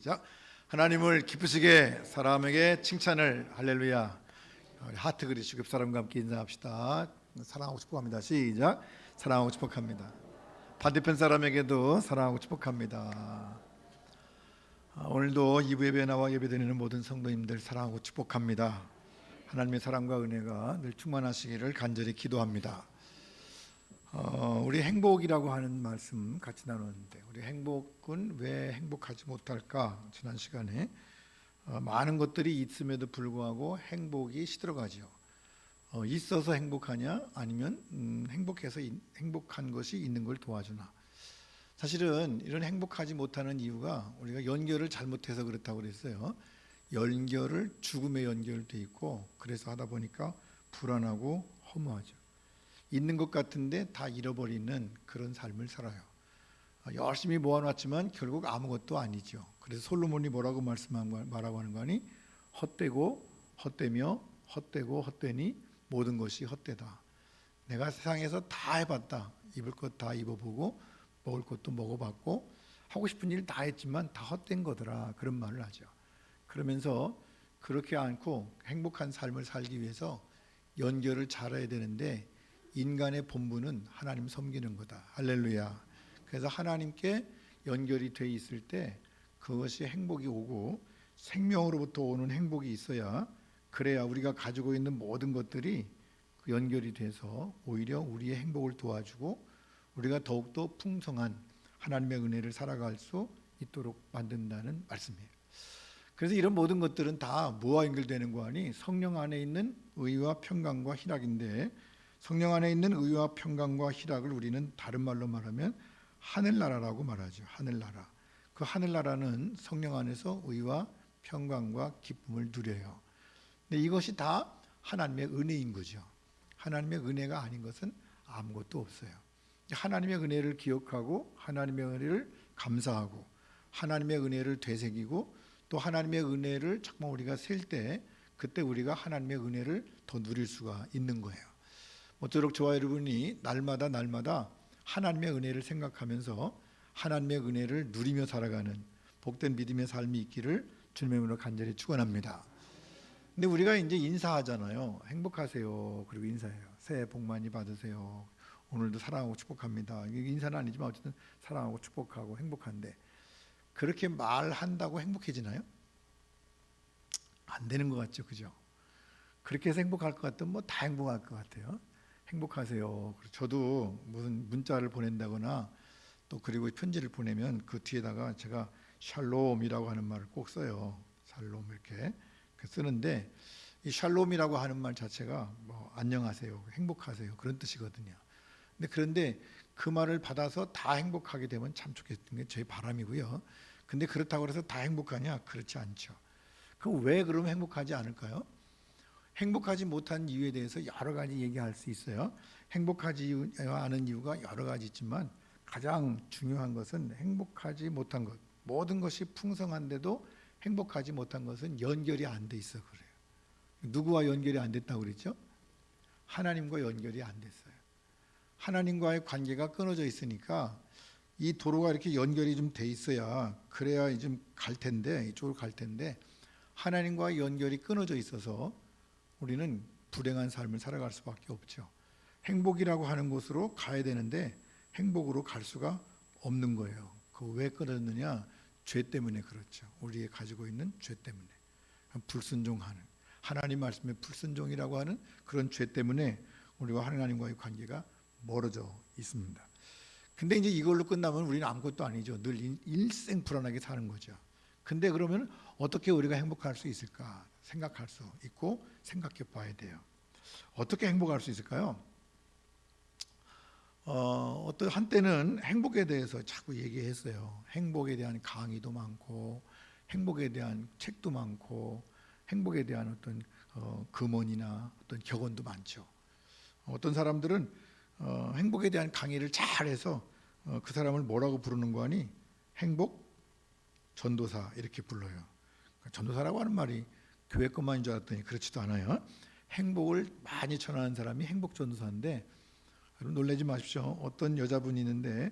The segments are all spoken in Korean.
자, 하나님을 기쁘시게 사람에게 칭찬을 할렐루야. 우리 하트 그리시고 사람과 함께 인사합시다. 사랑하고 축복합니다. 시작. 사랑하고 축복합니다. 반대편 사람에게도 사랑하고 축복합니다. 오늘도 2부 예배에 나와 예배드리는 모든 성도님들 사랑하고 축복합니다. 하나님의 사랑과 은혜가 늘 충만하시기를 간절히 기도합니다. 우리 행복이라고 하는 말씀 같이 나눴는데, 우리 행복은 왜 행복하지 못할까? 지난 시간에 많은 것들이 있음에도 불구하고 행복이 시들어가죠. 있어서 행복하냐, 아니면 행복해서 행복한 것이 있는 걸 도와주나. 사실은 이런 행복하지 못하는 이유가 우리가 연결을 잘못해서 그렇다고 그랬어요. 연결을 죽음에 연결돼 있고, 그래서 하다 보니까 불안하고 허무하죠. 있는 것 같은데 다 잃어버리는 그런 삶을 살아요. 열심히 모아놨지만 결국 아무것도 아니죠. 그래서 솔로몬이 뭐라고 말하고 하는 거니? 헛되고 헛되며 헛되고 헛되니 모든 것이 헛되다. 내가 세상에서 다 해봤다. 입을 것 다 입어보고 먹을 것도 먹어봤고 하고 싶은 일 다 했지만 다 헛된 거더라. 그런 말을 하죠. 그러면서 그렇게 않고 행복한 삶을 살기 위해서 연결을 잘해야 되는데, 인간의 본분은 하나님 섬기는 거다. 할렐루야. 그래서 하나님께 연결이 돼 있을 때 그것이 행복이 오고, 생명으로부터 오는 행복이 있어야, 그래야 우리가 가지고 있는 모든 것들이 그 연결이 돼서 오히려 우리의 행복을 도와주고 우리가 더욱더 풍성한 하나님의 은혜를 살아갈 수 있도록 만든다는 말씀이에요. 그래서 이런 모든 것들은 다 뭐와 연결되는 거 아니? 성령 안에 있는 의와 평강과 희락인데, 성령 안에 있는 의와 평강과 희락을 우리는 다른 말로 말하면 하늘나라라고 말하죠. 하늘나라. 그 하늘나라는 성령 안에서 의와 평강과 기쁨을 누려요. 근데 이것이 다 하나님의 은혜인 거죠. 하나님의 은혜가 아닌 것은 아무것도 없어요. 하나님의 은혜를 기억하고 하나님의 은혜를 감사하고 하나님의 은혜를 되새기고 또 하나님의 은혜를 정말 우리가 셀 때, 그때 우리가 하나님의 은혜를 더 누릴 수가 있는 거예요. 모쪼록 저와 여러분이 날마다 하나님의 은혜를 생각하면서 하나님의 은혜를 누리며 살아가는 복된 믿음의 삶이 있기를 주님의 이름으로 간절히 축원합니다. 근데 우리가 이제 인사하잖아요. 행복하세요. 그리고 인사해요. 새해 복 많이 받으세요. 오늘도 사랑하고 축복합니다. 이게 인사는 아니지만 어쨌든 사랑하고 축복하고 행복한데, 그렇게 말한다고 행복해지나요? 안 되는 것 같죠, 그죠? 그렇게 해서 행복할 것 같으면 뭐 다 행복할 것 같아요. 행복하세요. 저도 무슨 문자를 보낸다거나 또 그리고 편지를 보내면 그 뒤에다가 제가 샬롬이라고 하는 말을 꼭 써요. 샬롬 이렇게 쓰는데, 이 샬롬이라고 하는 말 자체가 뭐 안녕하세요, 행복하세요 그런 뜻이거든요. 그런데 그 말을 받아서 다 행복하게 되면 참 좋겠는 게 제 바람이고요. 근데 그렇다고 해서 다 행복하냐? 그렇지 않죠. 그럼 왜 그러면 행복하지 않을까요? 행복하지 못한 이유에 대해서 여러 가지 얘기할 수 있어요. 행복하지 않은 이유가 여러 가지 있지만 가장 중요한 것은 행복하지 못한 것. 모든 것이 풍성한데도 행복하지 못한 것은 연결이 안 돼 있어 그래요. 누구와 연결이 안 됐다고 그랬죠? 하나님과 연결이 안 됐어요. 하나님과의 관계가 끊어져 있으니까 이 도로가 이렇게 연결이 좀 돼 있어야, 그래야 좀 갈 텐데, 이쪽으로 갈 텐데, 하나님과의 연결이 끊어져 있어서 우리는 불행한 삶을 살아갈 수밖에 없죠. 행복이라고 하는 곳으로 가야 되는데 행복으로 갈 수가 없는 거예요. 그 왜 끊었느냐? 죄 때문에 그렇죠. 우리가 가지고 있는 죄 때문에, 불순종하는, 하나님 말씀에 불순종이라고 하는 그런 죄 때문에 우리와 하나님과의 관계가 멀어져 있습니다. 근데 이제 이걸로 끝나면 우리는 아무것도 아니죠. 늘 일생 불안하게 사는 거죠. 근데 그러면 어떻게 우리가 행복할 수 있을까 생각할 수 있고 생각해 봐야 돼요. 어떻게 행복할 수 있을까요? 어떤 한때는 행복에 대해서 자꾸 얘기했어요. 행복에 대한 강의도 많고 행복에 대한 책도 많고 행복에 대한 어떤 금언이나 어떤 격언도 많죠. 어떤 사람들은 행복에 대한 강의를 잘해서 그 사람을 뭐라고 부르는 거 아니? 행복 전도사 이렇게 불러요. 전도사라고 하는 말이 교회 것만인 줄 알았더니 그렇지도 않아요. 행복을 많이 전하는 사람이 행복 전도사인데, 여러분 놀라지 마십시오. 어떤 여자분이 있는데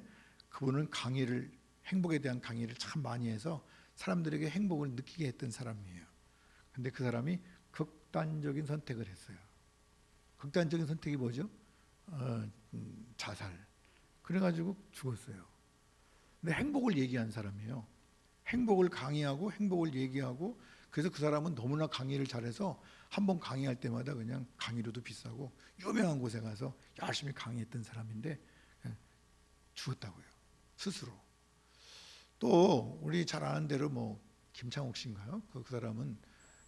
그분은 행복에 대한 강의를 참 많이 해서 사람들에게 행복을 느끼게 했던 사람이에요. 근데 그 사람이 극단적인 선택을 했어요. 극단적인 선택이 뭐죠? 자살. 그래가지고 죽었어요. 근데 행복을 얘기한 사람이에요. 행복을 강의하고 행복을 얘기하고, 그래서 그 사람은 너무나 강의를 잘해서 한 번 강의할 때마다 그냥 강의료도 비싸고 유명한 곳에 가서 열심히 강의했던 사람인데 죽었다고요. 스스로. 또 우리 잘 아는 대로 뭐 김창옥 씨인가요? 그 사람은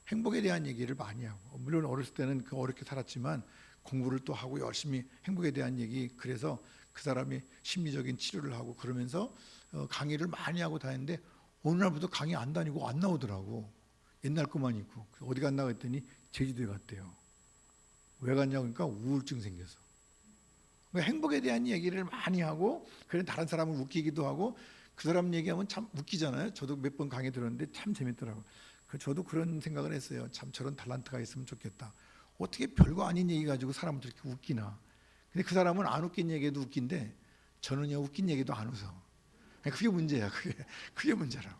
행복에 대한 얘기를 많이 하고, 물론 어렸을 때는 어렵게 살았지만 공부를 또 하고 열심히 행복에 대한 얘기, 그래서 그 사람이 심리적인 치료를 하고 그러면서 강의를 많이 하고 다녔는데 어느 날부터 강의 안 다니고 안 나오더라고. 옛날 것만 있고. 어디 갔나 했더니 제주도에 갔대요. 왜 갔냐고 그러니까 우울증 생겨서. 그러니까 행복에 대한 얘기를 많이 하고, 그래 다른 사람을 웃기기도 하고, 그 사람 얘기하면 참 웃기잖아요. 저도 몇 번 강의 들었는데 참 재밌더라고요. 저도 그런 생각을 했어요. 참 저런 탤런트가 있으면 좋겠다. 어떻게 별거 아닌 얘기 가지고 사람을 저렇게 웃기나. 근데 그 사람은 안 웃긴 얘기도 웃긴데 저는요 웃긴 얘기도 안 웃어. 그게 문제야. 그게 문제라고.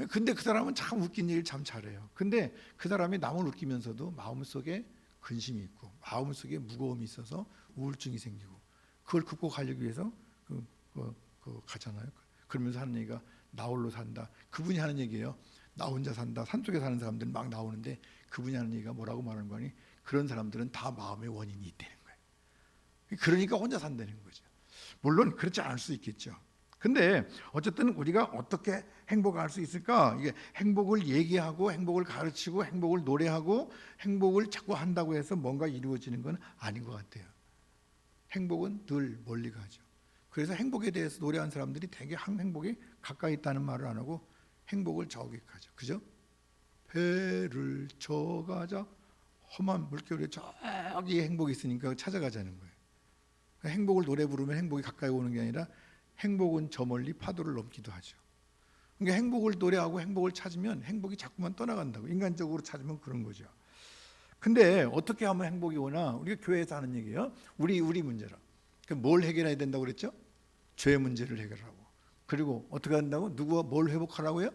근데 그 사람은 참 웃긴 얘기를 참 잘해요. 근데 그 사람이 남을 웃기면서도 마음속에 근심이 있고 마음속에 무거움이 있어서 우울증이 생기고, 그걸 극복하려기 위해서 가잖아요. 그러면서 하는 얘기가 나 홀로 산다. 그분이 하는 얘기예요. 나 혼자 산다. 산속에 사는 사람들은 막 나오는데 그분이 하는 얘기가 뭐라고 말하는 거니? 그런 사람들은 다 마음의 원인이 있다는 거예요. 그러니까 혼자 산다는 거죠. 물론 그렇지 않을 수 있겠죠. 근데 어쨌든 우리가 어떻게 행복할 수 있을까? 이게 행복을 얘기하고 행복을 가르치고 행복을 노래하고 행복을 자꾸 한다고 해서 뭔가 이루어지는 건 아닌 것 같아요. 행복은 늘 멀리 가죠. 그래서 행복에 대해서 노래한 사람들이 되게 행복에 가까이 있다는 말을 안 하고 행복을 저기 가죠. 그죠? 배를 쳐가자 험한 물결에 저기 행복이 있으니까 찾아가자는 거예요. 행복을 노래 부르면 행복이 가까이 오는 게 아니라 행복은 저 멀리 파도를 넘기도 하죠. 그러니까 행복을 노래하고 행복을 찾으면 행복이 자꾸만 떠나간다고. 인간적으로 찾으면 그런 거죠. 근데 어떻게 하면 행복이 오나? 우리가 교회에서 하는 얘기예요. 우리 문제라. 뭘 해결해야 된다고 그랬죠? 죄의 문제를 해결하고. 그리고 어떻게 한다고? 누구와 뭘 회복하라고요?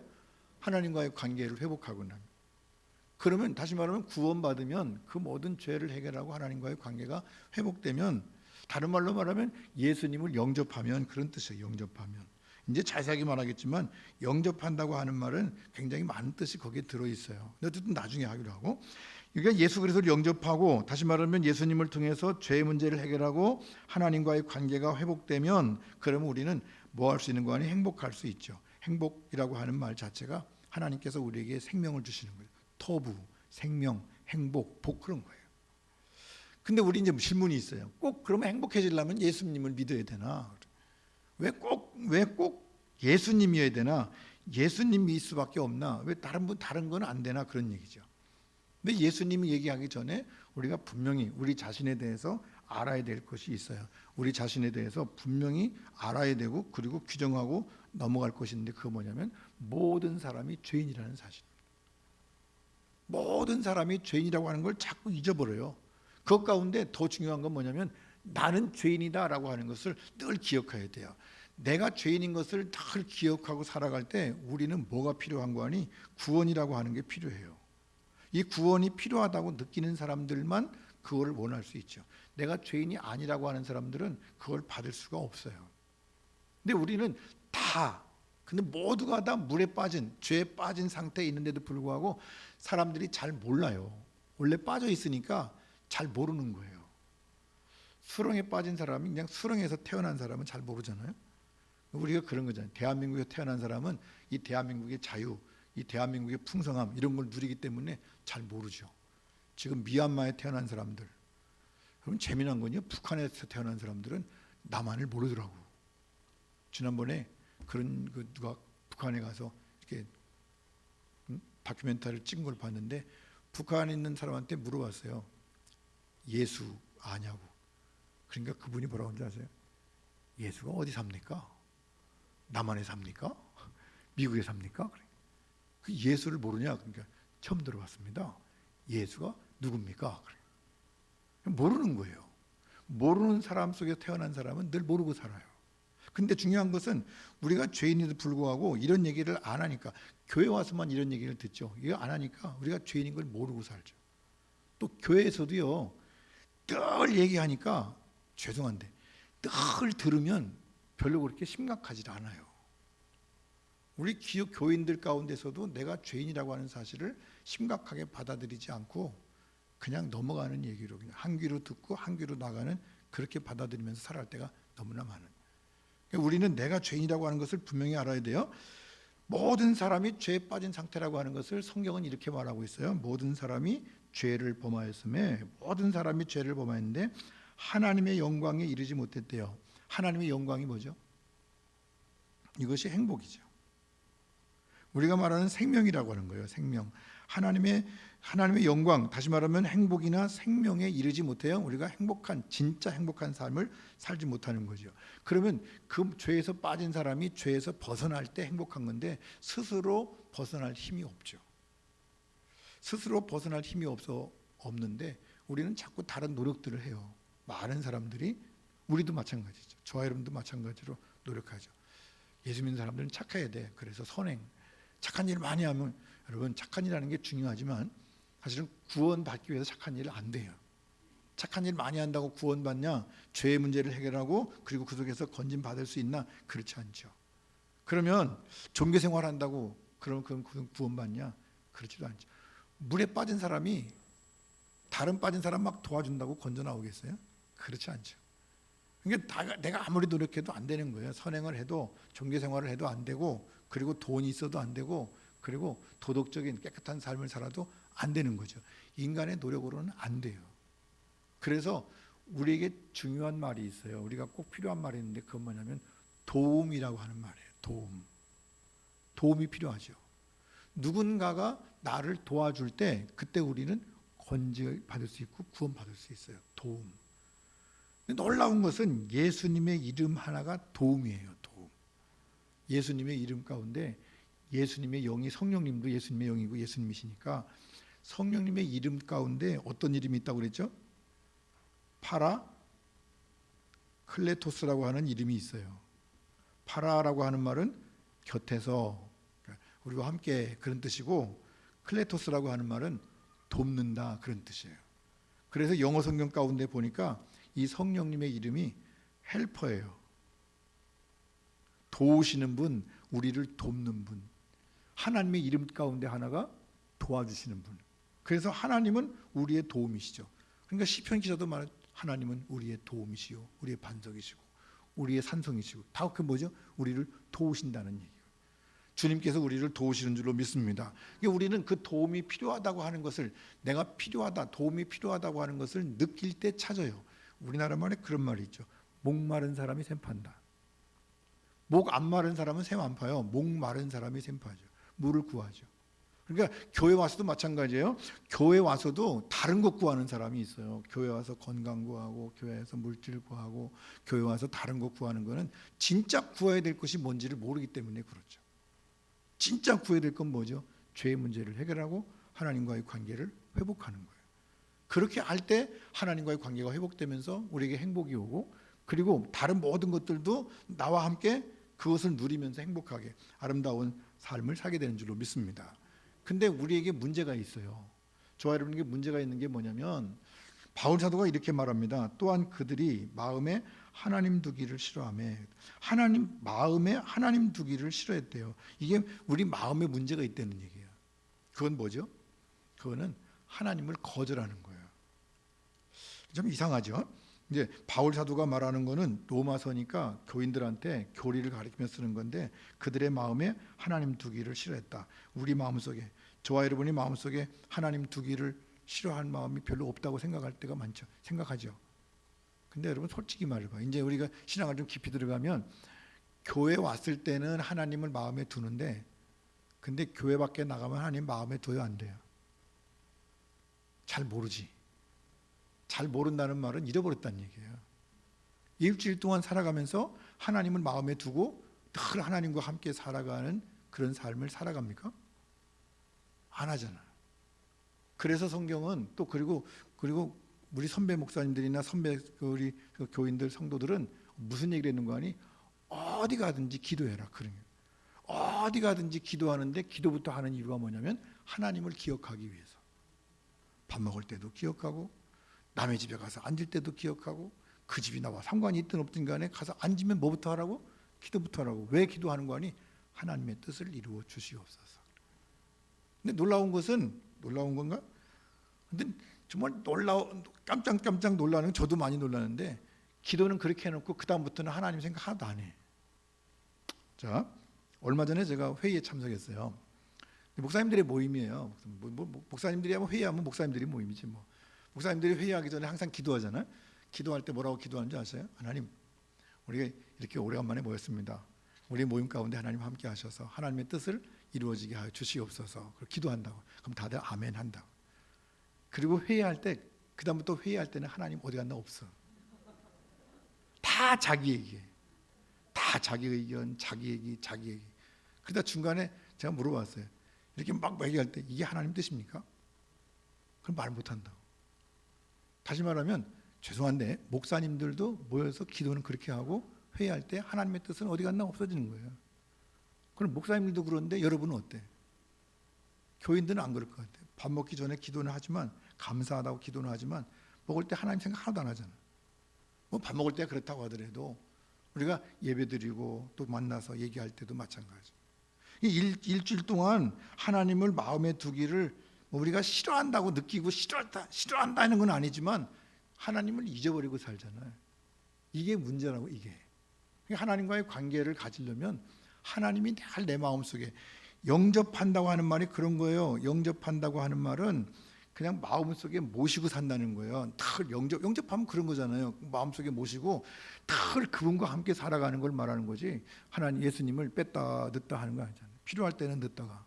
하나님과의 관계를 회복하고 나면. 그러면 다시 말하면 구원받으면 그 모든 죄를 해결하고 하나님과의 관계가 회복되면, 다른 말로 말하면 예수님을 영접하면, 그런 뜻이에요. 영접하면. 이제 자세하게 말하겠지만 영접한다고 하는 말은 굉장히 많은 뜻이 거기에 들어있어요. 근데 어쨌든 나중에 하기로 하고, 그러니까 예수 그리스도를 영접하고, 다시 말하면 예수님을 통해서 죄의 문제를 해결하고 하나님과의 관계가 회복되면, 그러면 우리는 뭐 할 수 있는 거 아니? 행복할 수 있죠. 행복이라고 하는 말 자체가 하나님께서 우리에게 생명을 주시는 거예요. 토부, 생명, 행복, 복, 그런 거예요. 근데 우리 이제 질문이 있어요. 꼭 그러면 행복해지려면 예수님을 믿어야 되나? 왜 꼭 예수님이어야 되나? 예수님 믿을 수밖에 없나? 왜 다른 건 안 되나? 그런 얘기죠. 근데 예수님이 얘기하기 전에 우리가 분명히 우리 자신에 대해서 알아야 될 것이 있어요. 우리 자신에 대해서 분명히 알아야 되고, 그리고 규정하고 넘어갈 것이 있는데, 그거 뭐냐면 모든 사람이 죄인이라는 사실입니다. 모든 사람이 죄인이라고 하는 걸 자꾸 잊어버려요. 그 가운데 더 중요한 건 뭐냐면 나는 죄인이다라고 하는 것을 늘 기억해야 돼요. 내가 죄인인 것을 늘 기억하고 살아갈 때 우리는 뭐가 필요한 거 아니? 구원이라고 하는 게 필요해요. 이 구원이 필요하다고 느끼는 사람들만 그걸 원할 수 있죠. 내가 죄인이 아니라고 하는 사람들은 그걸 받을 수가 없어요. 근데 우리는 근데 모두가 다 물에 빠진, 죄에 빠진 상태에 있는데도 불구하고 사람들이 잘 몰라요. 원래 빠져 있으니까 잘 모르는 거예요. 수렁에 빠진 사람이 그냥 수렁에서 태어난 사람은 잘 모르잖아요. 우리가 그런 거잖아요. 대한민국에 태어난 사람은 이 대한민국의 자유, 이 대한민국의 풍성함, 이런 걸 누리기 때문에 잘 모르죠. 지금 미얀마에 태어난 사람들, 그럼 재미난 건요, 북한에서 태어난 사람들은 남한을 모르더라고. 지난번에 그런 누가 북한에 가서 이렇게 다큐멘터리를 찍은 걸 봤는데, 북한에 있는 사람한테 물어봤어요. 예수 아냐고. 그러니까 그분이 뭐라고 하는지 아세요? 예수가 어디 삽니까? 남한에 삽니까? 미국에 삽니까? 그 예수를 모르냐? 그러니까 처음 들어봤습니다. 예수가 누굽니까? 모르는 거예요. 모르는 사람 속에 태어난 사람은 늘 모르고 살아요. 근데 중요한 것은 우리가 죄인에도 불구하고 이런 얘기를 안 하니까, 교회 와서만 이런 얘기를 듣죠. 이거 안 하니까 우리가 죄인인 걸 모르고 살죠. 또 교회에서도요, 늘 얘기하니까 죄송한데 늘 들으면 별로 그렇게 심각하지 않아요. 우리 기업 교인들 가운데서도 내가 죄인이라고 하는 사실을 심각하게 받아들이지 않고 그냥 넘어가는 얘기로, 그냥 한 귀로 듣고 한 귀로 나가는, 그렇게 받아들이면서 살아갈 때가 너무나 많은. 우리는 내가 죄인이라고 하는 것을 분명히 알아야 돼요. 모든 사람이 죄에 빠진 상태라고 하는 것을 성경은 이렇게 말하고 있어요. 모든 사람이 죄를 범하였음에, 모든 사람이 죄를 범하였는데 하나님의 영광에 이르지 못했대요. 하나님의 영광이 뭐죠? 이것이 행복이죠. 우리가 말하는 생명이라고 하는 거예요. 생명. 하나님의 영광, 다시 말하면 행복이나 생명에 이르지 못해요. 우리가 행복한, 진짜 행복한 삶을 살지 못하는 거죠. 그러면 그 죄에서 빠진 사람이 죄에서 벗어날 때 행복한 건데, 스스로 벗어날 힘이 없죠. 스스로 벗어날 힘이 없는데 우리는 자꾸 다른 노력들을 해요. 많은 사람들이, 우리도 마찬가지죠. 저와 여러분도 마찬가지로 노력하죠. 예수 믿는 사람들은 착해야 돼. 그래서 선행, 착한 일 많이 하면, 여러분 착한 일하는 게 중요하지만 사실은 구원받기 위해서 착한 일은 안 돼요. 착한 일 많이 한다고 구원받냐? 죄의 문제를 해결하고 그리고 그 속에서 건진 받을 수 있나? 그렇지 않죠. 그러면 종교 생활한다고 그럼 구원받냐? 그렇지도 않죠. 물에 빠진 사람이 다른 빠진 사람 막 도와준다고 건져 나오겠어요? 그렇지 않죠. 그러니까 내가 아무리 노력해도 안 되는 거예요. 선행을 해도, 종교 생활을 해도 안 되고, 그리고 돈이 있어도 안 되고, 그리고 도덕적인 깨끗한 삶을 살아도 안 되는 거죠. 인간의 노력으로는 안 돼요. 그래서 우리에게 중요한 말이 있어요. 우리가 꼭 필요한 말이 있는데, 그건 뭐냐면 도움이라고 하는 말이에요. 도움이 필요하죠. 누군가가 나를 도와줄 때 그때 우리는 건지받을 수 있고 구원받을 수 있어요. 도움. 놀라운 것은 예수님의 이름 하나가 도움이에요. 도움. 예수님의 이름 가운데 예수님의 영이, 성령님도 예수님의 영이고 예수님이시니까 성령님의 이름 가운데 어떤 이름이 있다고 그랬죠? 파라클레토스라고 하는 이름이 있어요. 파라라고 하는 말은 곁에서, 우리와 함께, 그런 뜻이고, 클레토스라고 하는 말은 돕는다, 그런 뜻이에요. 그래서 영어 성경 가운데 보니까 이 성령님의 이름이 헬퍼예요. 도우시는 분, 우리를 돕는 분. 하나님의 이름 가운데 하나가 도와주시는 분. 그래서 하나님은 우리의 도움이시죠. 그러니까 시편 기자도 말해, 하나님은 우리의 도움이시요, 우리의 반석이시고, 우리의 산성이시고, 다 그 뭐죠? 우리를 도우신다는 얘기예요. 주님께서 우리를 도우시는 줄로 믿습니다. 우리는 그 도움이 필요하다고 하는 것을, 내가 필요하다, 도움이 필요하다고 하는 것을 느낄 때 찾아요. 우리나라 말에 그런 말이 있죠. 목 마른 사람이 샘 판다. 목 안 마른 사람은 샘 안 파요. 목 마른 사람이 샘 파죠. 물을 구하죠. 그러니까 교회 와서도 마찬가지예요. 교회 와서도 다른 것 구하는 사람이 있어요. 교회 와서 건강 구하고, 교회 와서 물질 구하고, 교회 와서 다른 것 구하는 거는 진짜 구해야 될 것이 뭔지를 모르기 때문에 그렇죠. 진짜 구해야 될 건 뭐죠? 죄의 문제를 해결하고 하나님과의 관계를 회복하는 거예요. 그렇게 할 때 하나님과의 관계가 회복되면서 우리에게 행복이 오고, 그리고 다른 모든 것들도 나와 함께 그것을 누리면서 행복하게 아름다운 삶을 살게 되는 줄로 믿습니다. 근데 우리에게 문제가 있어요. 저와 여러분에게 문제가 있는 게 뭐냐면, 바울 사도가 이렇게 말합니다. 또한 그들이 마음에 하나님 두기를 싫어하며, 마음에 하나님 두기를 싫어했대요. 이게 우리 마음에 문제가 있다는 얘기예요. 그건 뭐죠? 그거는 하나님을 거절하는 거예요. 좀 이상하죠? 이제 바울 사도가 말하는 거는 로마서니까 교인들한테 교리를 가르치며 쓰는 건데, 그들의 마음에 하나님 두기를 싫어했다. 우리 마음속에, 저와 여러분이 마음속에 하나님 두기를 싫어하는 마음이 별로 없다고 생각할 때가 많죠. 생각하죠. 근데 여러분 솔직히 말해봐. 이제 우리가 신앙을 좀 깊이 들어가면, 교회 왔을 때는 하나님을 마음에 두는데, 근데 교회 밖에 나가면 하나님 마음에 둬요, 안 돼요? 잘 모르지. 잘 모른다는 말은 잃어버렸다는 얘기예요. 일주일 동안 살아가면서 하나님을 마음에 두고 늘 하나님과 함께 살아가는 그런 삶을 살아갑니까? 안 하잖아요. 그래서 성경은 또, 그리고 우리 선배 목사님들이나 선배 우리 교인들 성도들은 무슨 얘기를 했는 거 아니? 어디 가든지 기도해라. 그런 거예요. 어디 가든지 기도하는데 기도부터 하는 이유가 뭐냐면 하나님을 기억하기 위해서. 밥 먹을 때도 기억하고 남의 집에 가서 앉을 때도 기억하고 그 집이 나와 상관이 있든 없든 간에 가서 앉으면 뭐부터 하라고? 기도부터 하라고. 왜 기도하는 거 아니? 하나님의 뜻을 이루어 주시옵소서. 근데 놀라운 건가? 근데 정말 깜짝 놀라는 건 저도 많이 놀라는데 기도는 그렇게 해놓고 그 다음부터는 하나님 생각 하나도 안 해. 자, 얼마 전에 제가 회의에 참석했어요. 목사님들의 모임이에요. 목사님들이 회의하면 목사님들이 모임이지 뭐. 목사님들이 회의하기 전에 항상 기도하잖아요. 기도할 때 뭐라고 기도하는지 아세요? 하나님, 우리가 이렇게 오래간만에 모였습니다. 우리 모임 가운데 하나님 함께 하셔서 하나님의 뜻을 이루어지게 하여 주시옵소서. 그리고 기도한다고. 그럼 다들 아멘 한다고. 그리고 회의할 때 그 다음부터 회의할 때는 하나님 어디 갔나 없어. 다 자기 얘기해. 다 자기 의견, 자기 얘기. 그러다 중간에 제가 물어봤어요. 이렇게 막 얘기할 때 이게 하나님 뜻입니까? 그럼 말 못한다고. 다시 말하면 죄송한데 목사님들도 모여서 기도는 그렇게 하고 회의할 때 하나님의 뜻은 어디 갔나 없어지는 거예요. 그럼 목사님들도 그런데 여러분은 어때? 교인들은 안 그럴 것 같아요. 밥 먹기 전에 기도는 하지만 감사하다고 기도는 하지만 먹을 때 하나님 생각 하나도 안 하잖아. 뭐 밥 먹을 때 그렇다고 하더라도 우리가 예배드리고 또 만나서 얘기할 때도 마찬가지. 일주일 동안 하나님을 마음에 두기를 우리가 싫어한다고 느끼고 싫어한다는 건 아니지만 하나님을 잊어버리고 살잖아요. 이게 문제라고. 이게 하나님과의 관계를 가지려면 하나님이 늘 내 마음속에 영접한다고 하는 말이 그런 거예요. 영접한다고 하는 말은 그냥 마음속에 모시고 산다는 거예요. 늘 영접하면 그런 거잖아요. 마음속에 모시고 늘 그분과 함께 살아가는 걸 말하는 거지. 하나님 예수님을 뺐다 넣다 하는 거 아니잖아요. 필요할 때는 넣다가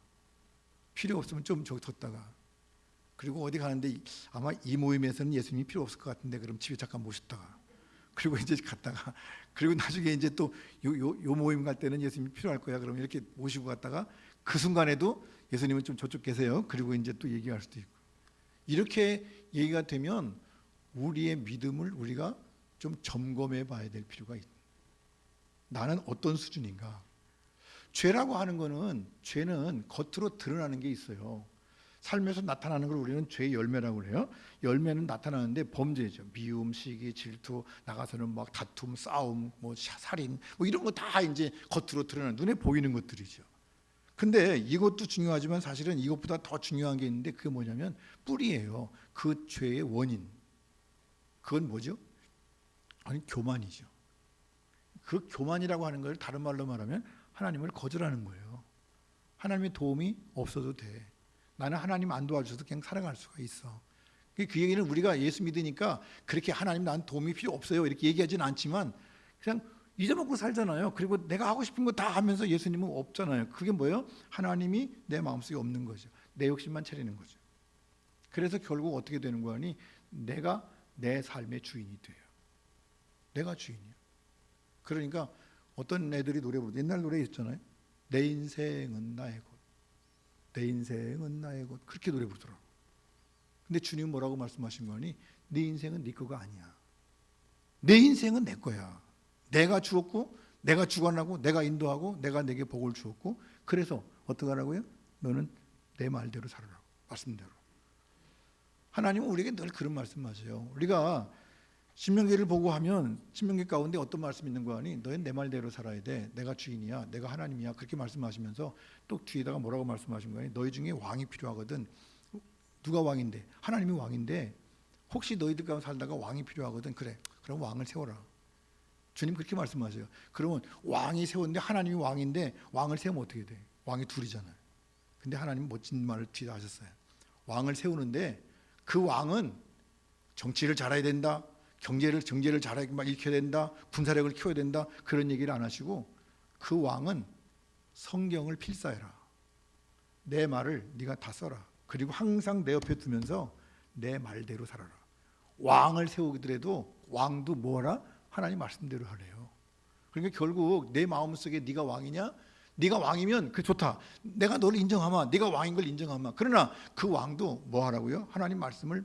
필요 없으면 좀 저기 뒀다가 그리고 어디 가는데 아마 이 모임에서는 예수님이 필요 없을 것 같은데 그럼 집에 잠깐 모셨다가 그리고 이제 갔다가 그리고 나중에 이제 또 요 모임 갈 때는 예수님이 필요할 거야. 그럼 이렇게 모시고 갔다가 그 순간에도 예수님은 좀 저쪽 계세요. 그리고 이제 또 얘기할 수도 있고. 이렇게 얘기가 되면 우리의 믿음을 우리가 좀 점검해 봐야 될 필요가 있다. 나는 어떤 수준인가? 죄라고 하는 거는 죄는 겉으로 드러나는 게 있어요. 삶에서 나타나는 걸 우리는 죄의 열매라고 그래요. 열매는 나타나는데 범죄죠. 미움, 시기, 질투, 나가서는 막 다툼, 싸움, 뭐 살인, 뭐 이런 거 다 이제 겉으로 드러나는 눈에 보이는 것들이죠. 근데 이것도 중요하지만 사실은 이것보다 더 중요한 게 있는데 그게 뭐냐면 뿌리예요. 그 죄의 원인. 그건 뭐죠? 아니 교만이죠. 그 교만이라고 하는 걸 다른 말로 말하면 하나님을 거절하는 거예요. 하나님의 도움이 없어도 돼. 나는 하나님 안 도와줘도 그냥 살아갈 수가 있어. 그 얘기는 우리가 예수 믿으니까 그렇게 하나님 나는 도움이 필요 없어요 이렇게 얘기하지는 않지만 그냥 잊어먹고 살잖아요. 그리고 내가 하고 싶은 거 다 하면서 예수님은 없잖아요. 그게 뭐예요? 하나님이 내 마음속에 없는 거죠. 내 욕심만 차리는 거죠. 그래서 결국 어떻게 되는 거니? 내가 내 삶의 주인이 돼요. 내가 주인이야. 그러니까 어떤 애들이 노래 부르죠. 옛날 노래 있잖아요. 내 인생은 나의 것. 내 인생은 나의 것. 그렇게 노래 부르더라고. 근데 주님은 뭐라고 말씀하신 거니? 네 인생은 네 거가 아니야. 내 인생은 내 거야. 내가 주었고 내가 주관하고 내가 인도하고 내가 내게 복을 주었고 그래서 어떻게 하라고요? 너는 내 말대로 살아라. 말씀대로. 하나님은 우리에게 늘 그런 말씀하세요. 우리가 신명기를 보고 하면 신명기 가운데 어떤 말씀이 있는 거 아니? 너는 내 말대로 살아야 돼. 내가 주인이야. 내가 하나님이야. 그렇게 말씀하시면서 또 뒤에다가 뭐라고 말씀하신 거니? 너희 중에 왕이 필요하거든. 누가 왕인데? 하나님이 왕인데 혹시 너희들 가운데 살다가 왕이 필요하거든. 그래. 그럼 왕을 세워라. 주님 그렇게 말씀하세요. 그러면 왕이 세웠는데 하나님이 왕인데 왕을 세우면 어떻게 돼? 왕이 둘이잖아요. 근데 하나님 멋진 말을 뒤에 하셨어요. 왕을 세우는데 그 왕은 정치를 잘해야 된다. 정제를 잘하게 막 일으켜야 된다. 군사력을 키워야 된다. 그런 얘기를 안 하시고 그 왕은 성경을 필사해라. 내 말을 네가 다 써라. 그리고 항상 내 옆에 두면서 내 말대로 살아라. 왕을 세우더라도 왕도 뭐하라? 하나님 말씀대로 하래요. 그러니까 결국 내 마음속에 네가 왕이냐? 네가 왕이면 그 좋다. 내가 너를 인정하마. 네가 왕인 걸 인정하마. 그러나 그 왕도 뭐 하라고요? 하나님 말씀을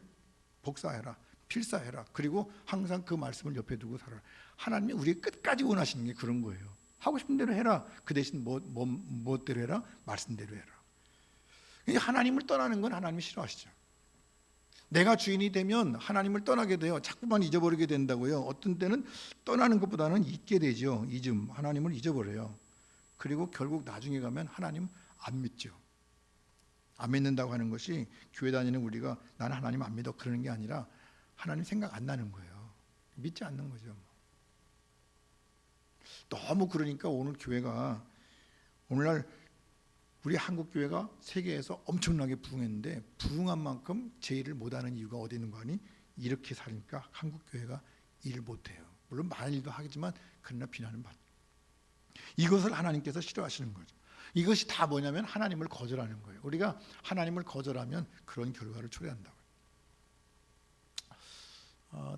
복사해라. 필사해라. 그리고 항상 그 말씀을 옆에 두고 살아라. 하나님이 우리 끝까지 원하시는 게 그런 거예요. 하고 싶은 대로 해라. 그 대신 무엇대로 해라? 말씀대로 해라. 하나님을 떠나는 건 하나님이 싫어하시죠. 내가 주인이 되면 하나님을 떠나게 돼요. 자꾸만 잊어버리게 된다고요. 어떤 때는 떠나는 것보다는 잊게 되죠. 하나님을 잊어버려요. 그리고 결국 나중에 가면 하나님 안 믿죠. 안 믿는다고 하는 것이 교회 다니는 우리가 나는 하나님 안 믿어 그러는 게 아니라 하나님 생각 안 나는 거예요. 믿지 않는 거죠. 너무 그러니까 오늘 교회가 오늘날 우리 한국 교회가 세계에서 엄청나게 부흥했는데 부흥한 만큼 제일을 못하는 이유가 어디 있는 거 아니? 이렇게 사니까 한국 교회가 일을 못해요. 물론 많은 일도 하겠지만 그러나 비난은 받죠. 이것을 하나님께서 싫어하시는 거죠. 이것이 다 뭐냐면 하나님을 거절하는 거예요. 우리가 하나님을 거절하면 그런 결과를 초래한다고요.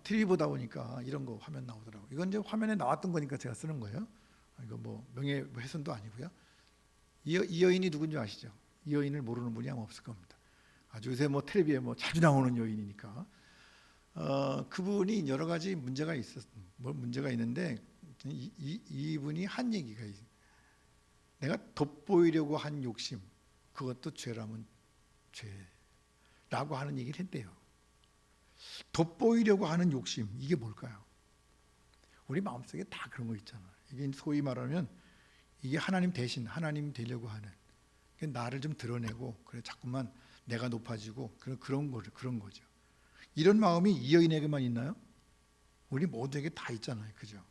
TV 보다 보니까 이런 거 화면 나오더라고요. 이건 이제 화면에 나왔던 거니까 제가 쓰는 거예요. 이거 뭐 명예훼손도 아니고요. 이 여인이 누군지 아시죠? 이 여인을 모르는 분이 아마 없을 겁니다. 아주 요새 뭐 텔레비에 뭐 자주 나오는 여인이니까. 그분이 여러 가지 문제가 있는데 이분이 한 얘기가 있어요. 내가 돋보이려고 한 욕심, 그것도 죄라면 죄라고 하는 얘기를 했대요. 돋보이려고 하는 욕심, 이게 뭘까요? 우리 마음속에 다 그런 거 있잖아요. 이게 소위 말하면 이게 하나님 대신 하나님 되려고 하는, 나를 좀 드러내고 그래 자꾸만 내가 높아지고 그런 거죠. 이런 마음이 이 여인에게만 있나요? 우리 모두에게 다 있잖아요, 그죠?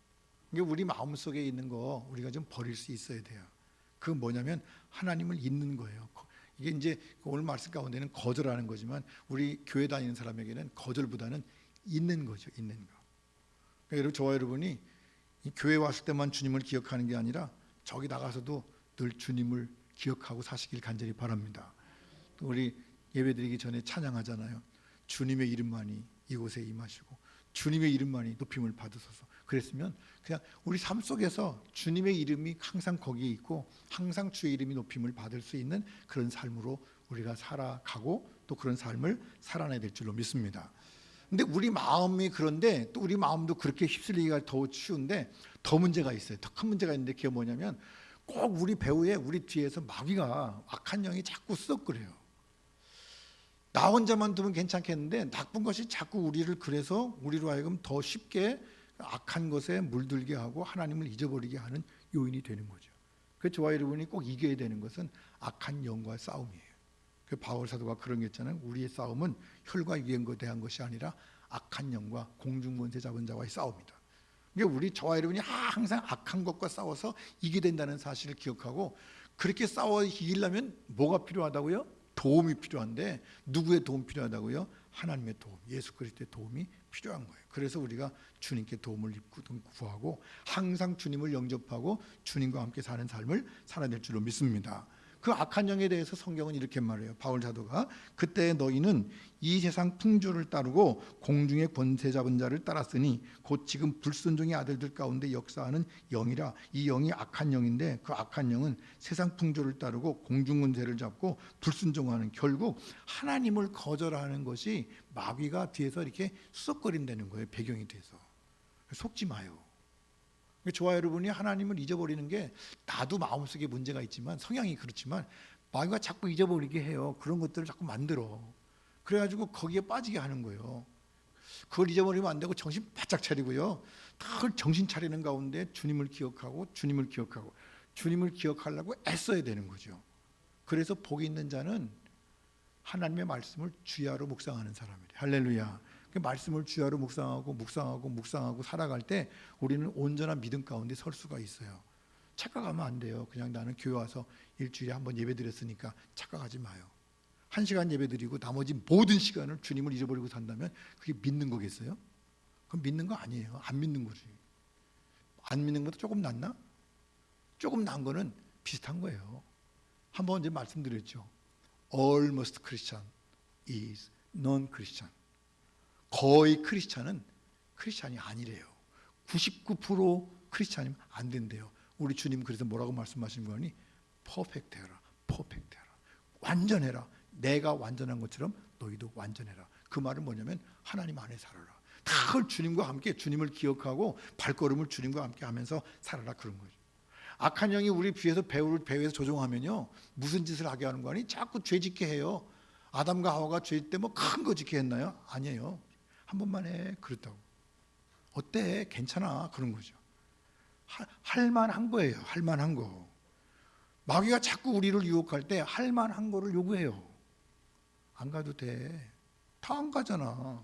이게 우리 마음 속에 있는 거 우리가 좀 버릴 수 있어야 돼요. 그 뭐냐면 하나님을 잊는 거예요. 이게 이제 오늘 말씀 가운데는 거절하는 거지만 우리 교회 다니는 사람에게는 거절보다는 잊는 거죠, 잊는 거. 그러니까 여러분, 저와 여러분이 이 교회 왔을 때만 주님을 기억하는 게 아니라 저기 나가서도 늘 주님을 기억하고 사시길 간절히 바랍니다. 또 우리 예배드리기 전에 찬양하잖아요. 주님의 이름만이 이곳에 임하시고 주님의 이름만이 높임을 받으소서. 그랬으면 그냥 우리 삶 속에서 주님의 이름이 항상 거기에 있고 항상 주의 이름이 높임을 받을 수 있는 그런 삶으로 우리가 살아가고 또 그런 삶을 살아내야 될 줄로 믿습니다. 근데 우리 마음이 그런데 또 우리 마음도 그렇게 휩쓸리기가 더 쉬운데 더 문제가 있어요. 더 큰 문제가 있는데 그게 뭐냐면 꼭 우리 배후에 우리 뒤에서 마귀가 악한 영이 자꾸 썩그래요. 나 혼자만 두면 괜찮겠는데 나쁜 것이 자꾸 우리를 그래서 우리로 하여금 더 쉽게 악한 것에 물들게 하고 하나님을 잊어버리게 하는 요인이 되는 거죠. 그래서 저와 여러분이 꼭 이겨야 되는 것은 악한 영과의 싸움이에요. 그 바울 사도가 그런 게 있잖아요. 우리의 싸움은 혈과 육에 대한 것이 아니라 악한 영과 공중권세 잡은 자와의 싸움이다. 그러니까 우리 저와 여러분이 항상 악한 것과 싸워서 이기게 된다는 사실을 기억하고 그렇게 싸워 이기려면 뭐가 필요하다고요? 도움이 필요한데 누구의 도움 필요하다고요? 하나님의 도움, 예수 그리스도의 도움이 필요한 거예요. 그래서 우리가 주님께 도움을 구하고 항상 주님을 영접하고 주님과 함께 사는 삶을 살아야 될 줄로 믿습니다. 그 악한 영에 대해서 성경은 이렇게 말해요. 바울 사도가 그때 너희는 이 세상 풍조를 따르고 공중의 권세 잡은 자를 따랐으니 곧 지금 불순종의 아들들 가운데 역사하는 영이라. 이 영이 악한 영인데 그 악한 영은 세상 풍조를 따르고 공중 권세를 잡고 불순종하는, 결국 하나님을 거절하는 것이 마귀가 뒤에서 이렇게 수석거린다는 거예요. 배경이 돼서. 속지 마요. 저와 여러분이 하나님을 잊어버리는 게 나도 마음속에 문제가 있지만 성향이 그렇지만 마귀가 자꾸 잊어버리게 해요. 그런 것들을 자꾸 만들어. 그래가지고 거기에 빠지게 하는 거예요. 그걸 잊어버리면 안 되고 정신 바짝 차리고요. 다 정신 차리는 가운데 주님을 기억하고 주님을 기억하려고 애써야 되는 거죠. 그래서 복이 있는 자는 하나님의 말씀을 주야로 묵상하는 사람이래요. 할렐루야. 말씀을 주야로 묵상하고 살아갈 때 우리는 온전한 믿음 가운데 설 수가 있어요. 착각하면 안 돼요. 그냥 나는 교회 와서 일주일에 한번 예배 드렸으니까 착각하지 마요. 1시간 예배 드리고 나머지 모든 시간을 주님을 잊어버리고 산다면 그게 믿는 거겠어요? 그럼 믿는 거 아니에요. 안 믿는 거지. 안 믿는 것도 조금 낫나? 조금 난 거는 비슷한 거예요. 한번 이제 말씀드렸죠. Almost Christian is non-Christian. 거의 크리스찬은 크리스찬이 아니래요. 99% 크리스찬이면 안 된대요. 우리 주님 그래서 뭐라고 말씀하시는 거니? 퍼펙트해라. 완전해라. 내가 완전한 것처럼 너희도 완전해라. 그 말은 뭐냐면 하나님 안에 살아라. 다 주님과 함께 주님을 기억하고 발걸음을 주님과 함께 하면서 살아라, 그런 거죠. 악한 영이 우리 귀에서 배후에서 조종하면요, 무슨 짓을 하게 하는 거 아니? 자꾸 죄 짓게 해요. 아담과 하와가 죄 때 뭐 큰 거 짓게 했나요? 아니에요. 한 번만 해. 그렇다고. 어때? 괜찮아. 그런 거죠. 할 만한 거예요. 할 만한 거. 마귀가 자꾸 우리를 유혹할 때 할 만한 거를 요구해요. 안 가도 돼. 다 안 가잖아.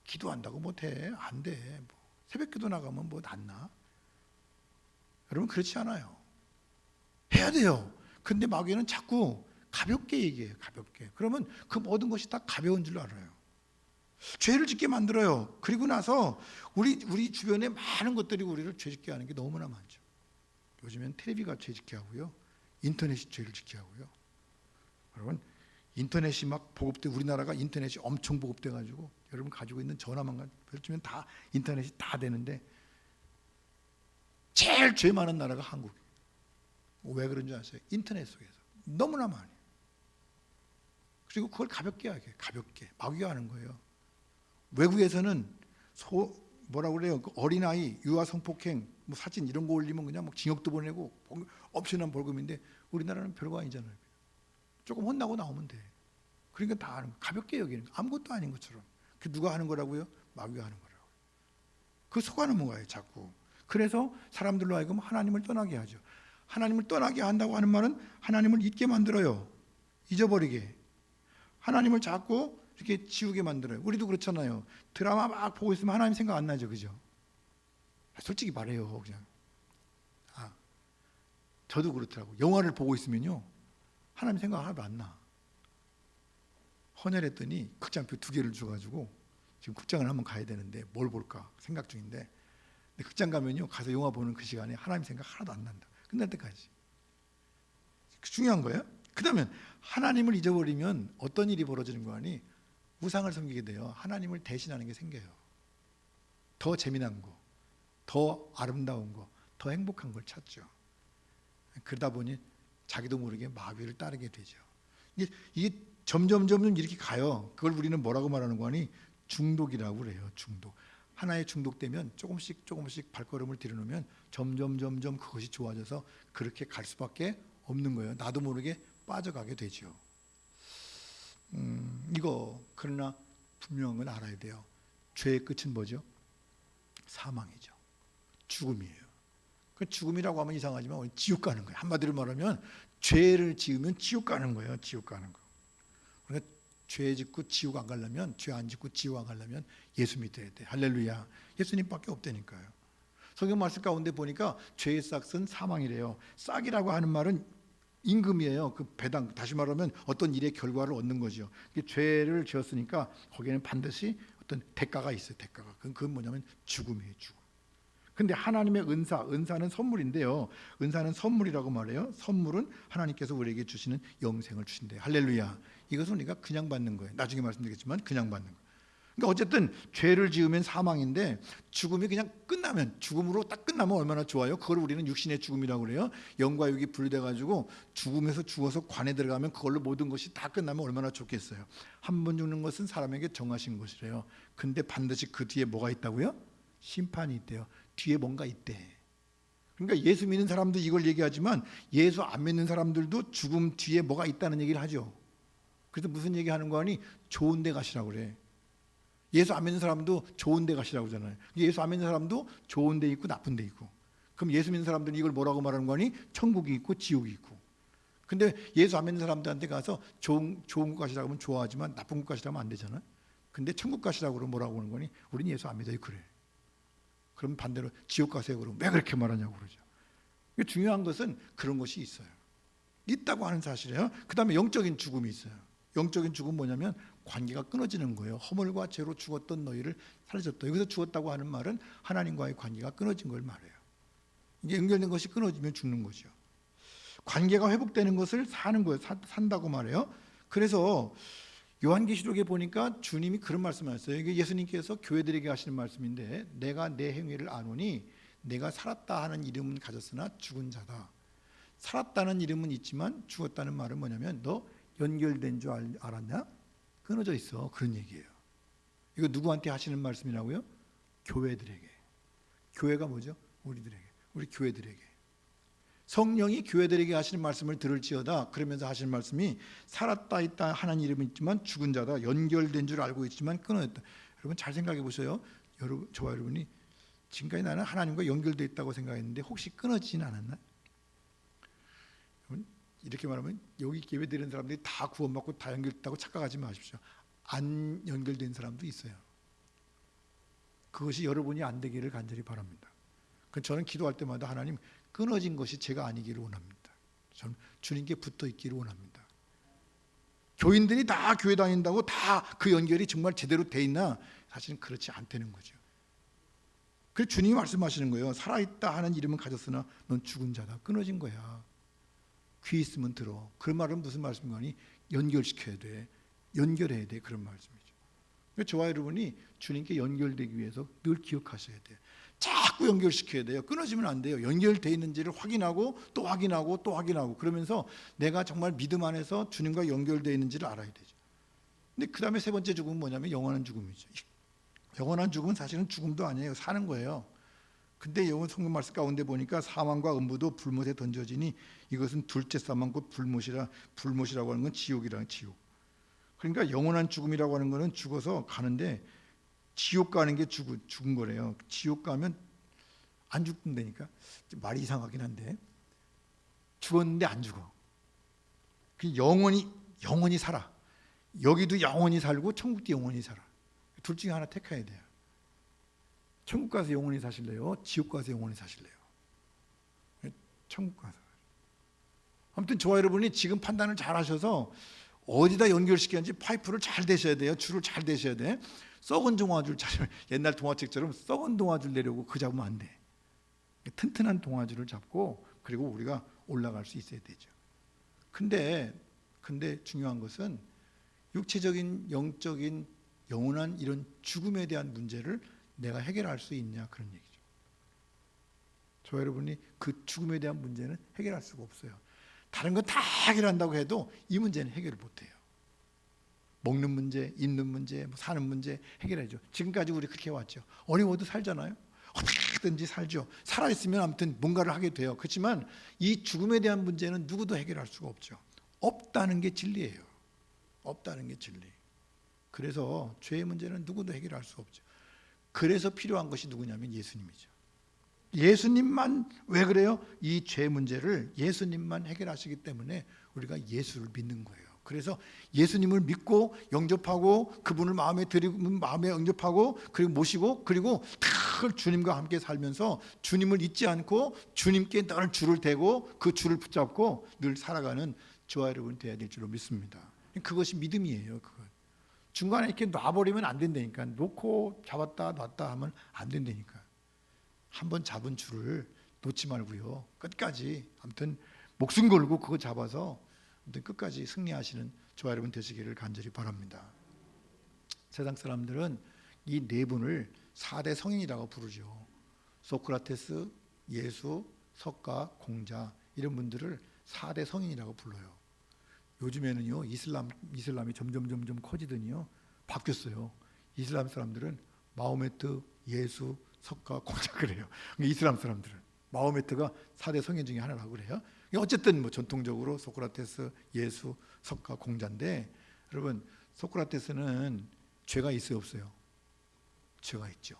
기도한다고 못해. 안 돼. 뭐. 새벽 기도 나가면 뭐 낫나? 여러분 그렇지 않아요. 해야 돼요. 근데 마귀는 자꾸 가볍게 얘기해요. 가볍게. 그러면 그 모든 것이 다 가벼운 줄 알아요. 죄를 짓게 만들어요. 그리고 나서 우리 주변에 많은 것들이 우리를 죄 짓게 하는 게 너무나 많죠. 요즘엔 텔레비가 죄 짓게 하고요. 인터넷이 죄를 짓게 하고요. 여러분 인터넷이 막 보급돼, 우리나라가 인터넷이 엄청 보급돼 가지고 여러분 가지고 있는 전화만 펼치면 다 인터넷이 다 되는데 제일 죄 많은 나라가 한국이에요. 왜 그런 줄 아세요? 인터넷 속에서 너무나 많이. 그리고 그걸 가볍게 하게, 가볍게 마귀가 하는 거예요. 외국에서는 뭐라고 그래요? 그 어린아이 유아 성폭행 뭐 사진 이런 거 올리면 그냥 막 징역도 보내고 엄청난 벌금인데 우리나라는 별거 아니잖아요. 조금 혼나고 나오면 돼. 그러니까 다 하는 거. 가볍게 여기는 거. 아무것도 아닌 것처럼. 그 누가 하는 거라고요? 마귀가 하는 거라고요. 그 속아는 거예요, 자꾸. 그래서 사람들로 하여금 하나님을 떠나게 하죠. 하나님을 떠나게 한다고 하는 말은 하나님을 잊게 만들어요. 잊어버리게. 하나님을 자꾸 이렇게 지우게 만들어요. 우리도 그렇잖아요. 드라마 막 보고 있으면 하나님 생각 안 나죠, 그죠? 솔직히 말해요, 그냥. 저도 그렇더라고. 영화를 보고 있으면요, 하나님 생각 하나도 안 나. 헌혈했더니 극장표 2개를 줘가지고 지금 극장을 한번 가야 되는데 뭘 볼까 생각 중인데, 근데 극장 가면요, 가서 영화 보는 그 시간에 하나님 생각 하나도 안 난다. 끝날 때까지. 중요한 거예요. 그다음에 하나님을 잊어버리면 어떤 일이 벌어지는 거 아니? 우상을 섬기게 돼요. 하나님을 대신하는 게 생겨요. 더 재미난 거, 더 아름다운 거, 더 행복한 걸 찾죠. 그러다 보니 자기도 모르게 마귀를 따르게 되죠. 이게 점점 이렇게 가요. 그걸 우리는 뭐라고 말하는 거 아니? 중독이라고 그래요. 중독. 하나에 중독되면 조금씩 발걸음을 들여놓으면 점점 그것이 좋아져서 그렇게 갈 수밖에 없는 거예요. 나도 모르게 빠져가게 되죠. 그러나 분명한 건 알아야 돼요. 죄의 끝은 뭐죠? 사망이죠. 죽음이에요. 그 죽음이라고 하면 이상하지만 지옥 가는 거예요. 한마디로 말하면 죄를 지으면 지옥 가는 거예요. 지옥 가는 거. 그러니까 죄 짓고 지옥 안 가려면, 죄 안 짓고 지옥 안 가려면 예수 믿어야 돼. 할렐루야. 예수님밖에 없다니까요. 성경 말씀 가운데 보니까 죄의 싹은 사망이래요. 싹이라고 하는 말은 임금이에요. 그 배당, 다시 말하면 어떤 일의 결과를 얻는 거죠. 죄를 지었으니까 거기에는 반드시 어떤 대가가 있어요. 대가가. 그건 뭐냐면 죽음이에요. 죽음. 근데 하나님의 은사는 선물인데요. 은사는 선물이라고 말해요. 선물은 하나님께서 우리에게 주시는 영생을 주신대요. 할렐루야. 이것은 우리가 그냥 받는 거예요. 나중에 말씀드리겠지만 그냥 받는 거예요. 그러니까 어쨌든 죄를 지으면 사망인데, 죽음이 그냥 끝나면, 죽음으로 딱 끝나면 얼마나 좋아요. 그걸 우리는 육신의 죽음이라고 그래요. 영과 육이 분리돼가지고 죽음에서 죽어서 관에 들어가면 그걸로 모든 것이 다 끝나면 얼마나 좋겠어요. 한 번 죽는 것은 사람에게 정하신 것이래요. 근데 반드시 그 뒤에 뭐가 있다고요? 심판이 있대요. 뒤에 뭔가 있대. 그러니까 예수 믿는 사람도 이걸 얘기하지만 예수 안 믿는 사람들도 죽음 뒤에 뭐가 있다는 얘기를 하죠. 그래서 무슨 얘기하는 거 아니? 좋은 데 가시라고 그래. 예수 안 믿는 사람도 좋은 데 가시라고 하잖아요. 예수 안 믿는 사람도 좋은 데 있고 나쁜 데 있고. 그럼 예수 믿는 사람들은 이걸 뭐라고 말하는 거니? 천국이 있고 지옥이 있고. 근데 예수 안 믿는 사람들한테 가서 좋은 곳 가시라고 하면 좋아하지만 나쁜 곳 가시라고 하면 안 되잖아요. 근데 천국 가시라고 그러면 뭐라고 하는 거니? 우린 예수 안 믿어요. 그래. 그럼 반대로 지옥 가세요. 그러면 왜 그렇게 말하냐고 그러죠. 중요한 것은 그런 것이 있어요. 있다고 하는 사실이에요. 그 다음에 영적인 죽음이 있어요. 영적인 죽음은 뭐냐면 관계가 끊어지는 거예요. 허물과 죄로 죽었던 너희를 살려줬다. 여기서 죽었다고 하는 말은 하나님과의 관계가 끊어진 걸 말해요. 이게 연결된 것이 끊어지면 죽는 거죠. 관계가 회복되는 것을 사는 거예요. 산다고 말해요. 그래서 요한계시록에 보니까 주님이 그런 말씀하셨어요. 이게 예수님께서 교회들에게 하시는 말씀인데, 내가 내 행위를 아노니 내가 살았다 하는 이름은 가졌으나 죽은 자다. 살았다는 이름은 있지만 죽었다는 말은 뭐냐면 너 연결된 줄 알았냐? 끊어져 있어. 그런 얘기예요. 이거 누구한테 하시는 말씀이라고요? 교회들에게. 교회가 뭐죠? 우리들에게. 우리 교회들에게. 성령이 교회들에게 하시는 말씀을 들을지어다. 그러면서 하시는 말씀이 살았다 있다 하나님 이름은 있지만 죽은 자다. 연결된 줄 알고 있지만 끊어졌다. 여러분 잘 생각해 보세요. 저와 여러분이 지금까지 나는 하나님과 연결되어 있다고 생각했는데 혹시 끊어지진 않았나? 이렇게 말하면 여기 예배드리는 사람들이 다 구원받고 다 연결됐다고 착각하지 마십시오. 안 연결된 사람도 있어요. 그것이 여러분이 안 되기를 간절히 바랍니다. 저는 기도할 때마다 하나님 끊어진 것이 제가 아니기를 원합니다. 저는 주님께 붙어 있기를 원합니다. 교인들이 다 교회 다닌다고 다 그 연결이 정말 제대로 돼 있나? 사실은 그렇지 않다는 거죠. 그래서 주님이 말씀하시는 거예요. 살아있다 하는 이름은 가졌으나 넌 죽은 자다. 끊어진 거야. 귀 있으면 들어. 그런 말은 무슨 말씀이니? 연결시켜야 돼. 연결해야 돼. 그런 말씀이죠. 저와 여러분이 주님께 연결되기 위해서 늘 기억하셔야 돼요. 자꾸 연결시켜야 돼요. 끊어지면 안 돼요. 연결되어 있는지를 확인하고 또 확인하고 또 확인하고 그러면서 내가 정말 믿음 안에서 주님과 연결되어 있는지를 알아야 되죠. 근데 그 다음에 세 번째 죽음은 뭐냐면 영원한 죽음이죠. 영원한 죽음은 사실은 죽음도 아니에요. 사는 거예요. 근데 영원 성경 말씀 가운데 보니까 사망과 음부도 불못에 던져지니 이것은 둘째 사망 곧 불못이라고 하는 건 지옥이라는 지옥. 그러니까 영원한 죽음이라고 하는 거는 죽어서 가는데 지옥 가는 게 죽은 거래요. 지옥 가면 안 죽는다니까. 말이 이상하긴 한데 죽었는데 안 죽어. 영원히 살아. 여기도 영원히 살고 천국도 영원히 살아. 둘 중에 하나 택해야 돼요. 천국 가서 영원히 사실래요? 지옥 가서 영원히 사실래요? 천국 가서. 아무튼 저와 여러분이 지금 판단을 잘 하셔서 어디다 연결시켰는지 파이프를 잘 대셔야 돼요. 줄을 잘 대셔야 돼. 썩은 동아줄 옛날 동화책처럼 썩은 동아줄 내려고 그 잡으면 안 돼. 튼튼한 동아줄을 잡고 그리고 우리가 올라갈 수 있어야 되죠. 근데 중요한 것은 육체적인 영적인 영원한 이런 죽음에 대한 문제를 내가 해결할 수 있냐 그런 얘기죠. 저 여러분이 그 죽음에 대한 문제는 해결할 수가 없어요. 다른 건 다 해결한다고 해도 이 문제는 해결을 못해요. 먹는 문제, 입는 문제, 사는 문제 해결해야죠. 지금까지 우리 그렇게 해왔죠. 어려워도 살잖아요. 어떻게든지 살죠. 살아있으면 아무튼 뭔가를 하게 돼요. 그렇지만 이 죽음에 대한 문제는 누구도 해결할 수가 없죠. 없다는 게 진리예요. 없다는 게 진리. 그래서 죄의 문제는 누구도 해결할 수 없죠. 그래서 필요한 것이 누구냐면 예수님이죠. 예수님만 왜 그래요? 이 죄 문제를 예수님만 해결하시기 때문에 우리가 예수를 믿는 거예요. 그래서 예수님을 믿고 영접하고 그분을 마음에 영접하고 그리고 모시고 그리고 늘 주님과 함께 살면서 주님을 잊지 않고 주님께 늘 줄을 대고 그 줄을 붙잡고 늘 살아가는 저와 여러분 되어야 될 줄로 믿습니다. 그것이 믿음이에요. 그것. 중간에 이렇게 놔버리면 안 된다니까. 놓고 잡았다 놨다 하면 안 된다니까. 한번 잡은 줄을 놓지 말고요. 끝까지 아무튼 목숨 걸고 그거 잡아서 아무튼 끝까지 승리하시는 저와 여러분 되시기를 간절히 바랍니다. 세상 사람들은 이 네 분을 4대 성인이라고 부르죠. 소크라테스, 예수, 석가, 공자 이런 분들을 4대 성인이라고 불러요. 요즘에는요 이슬람이 점점 커지더니요 바뀌었어요. 이슬람 사람들은 마호메트, 예수, 석가, 공자 그래요. 이슬람 사람들은 마호메트가 4대 성인 중에 하나라고 그래요. 어쨌든 전통적으로 소크라테스, 예수, 석가, 공자인데 여러분 소크라테스는 죄가 있어요 없어요? 죄가 있죠.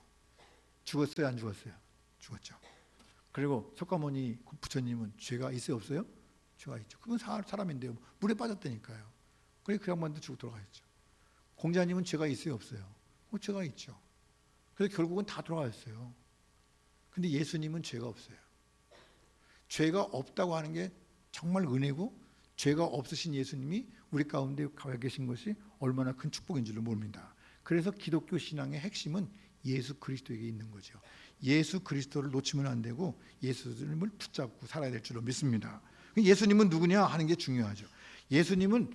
죽었어요 안 죽었어요? 죽었죠. 그리고 석가모니 부처님은 죄가 있어요 없어요? 죄가 있죠. 그건 사람인데요. 물에 빠졌다니까요. 그래서 그 양반도 죽고 돌아가셨죠. 공자님은 죄가 있어요 없어요? 죄가 있죠. 그래서 결국은 다 돌아가셨어요. 근데 예수님은 죄가 없어요. 죄가 없다고 하는 게 정말 은혜고 죄가 없으신 예수님이 우리 가운데 가 계신 것이 얼마나 큰 축복인 줄을 모릅니다. 그래서 기독교 신앙의 핵심은 예수 그리스도에게 있는 거죠. 예수 그리스도를 놓치면 안 되고 예수님을 붙잡고 살아야 될 줄로 믿습니다. 예수님은 누구냐 하는 게 중요하죠. 예수님은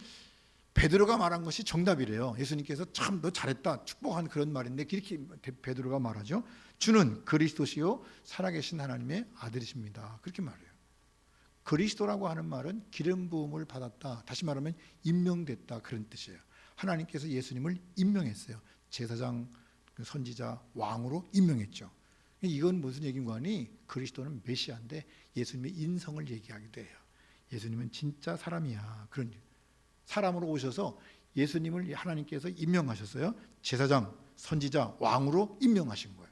베드로가 말한 것이 정답이래요. 예수님께서 참 너 잘했다 축복한 그런 말인데 이렇게 베드로가 말하죠. 주는 그리스도시요 살아계신 하나님의 아들이십니다. 그렇게 말해요. 그리스도라고 하는 말은 기름 부음을 받았다. 다시 말하면 임명됐다 그런 뜻이에요. 하나님께서 예수님을 임명했어요. 제사장, 선지자, 왕으로 임명했죠. 이건 무슨 얘기인가 하니 그리스도는 메시아인데 예수님의 인성을 얘기하기도 해요. 예수님은 진짜 사람이야. 그런 사람으로 오셔서 예수님을 하나님께서 임명하셨어요. 제사장, 선지자, 왕으로 임명하신 거예요.